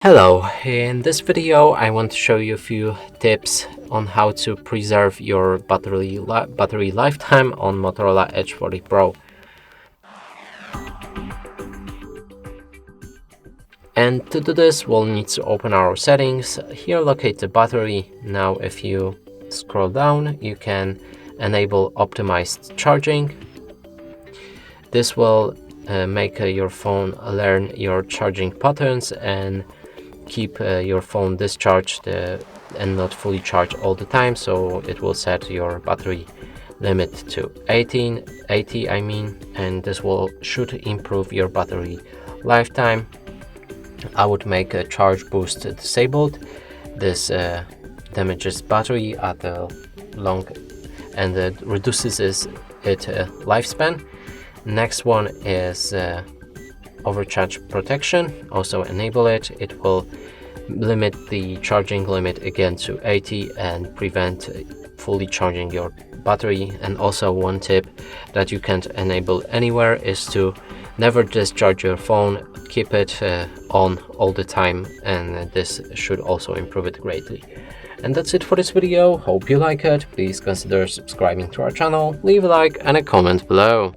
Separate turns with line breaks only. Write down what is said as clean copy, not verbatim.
Hello, in this video I want to show you a few tips on how to preserve your battery lifetime on Motorola Edge 40 Pro. And to do this, we'll need to open our settings. Here locate the battery. Now if you scroll down, you can enable optimized charging. This will make your phone learn your charging patterns and keep your phone discharged and not fully charged all the time, so it will set your battery limit to 80, and this should improve your battery lifetime. I would make a charge boost disabled. This damages battery at a long and reduces its lifespan. Next one is overcharge protection. Also enable it. It will limit the charging limit again to 80 and prevent fully charging your battery. And also one tip that you can't enable anywhere is to never discharge your phone. Keep it on all the time, and this should also improve it greatly. And that's it for this video. Hope you like it. Please consider subscribing to our channel, leave a like and a comment below.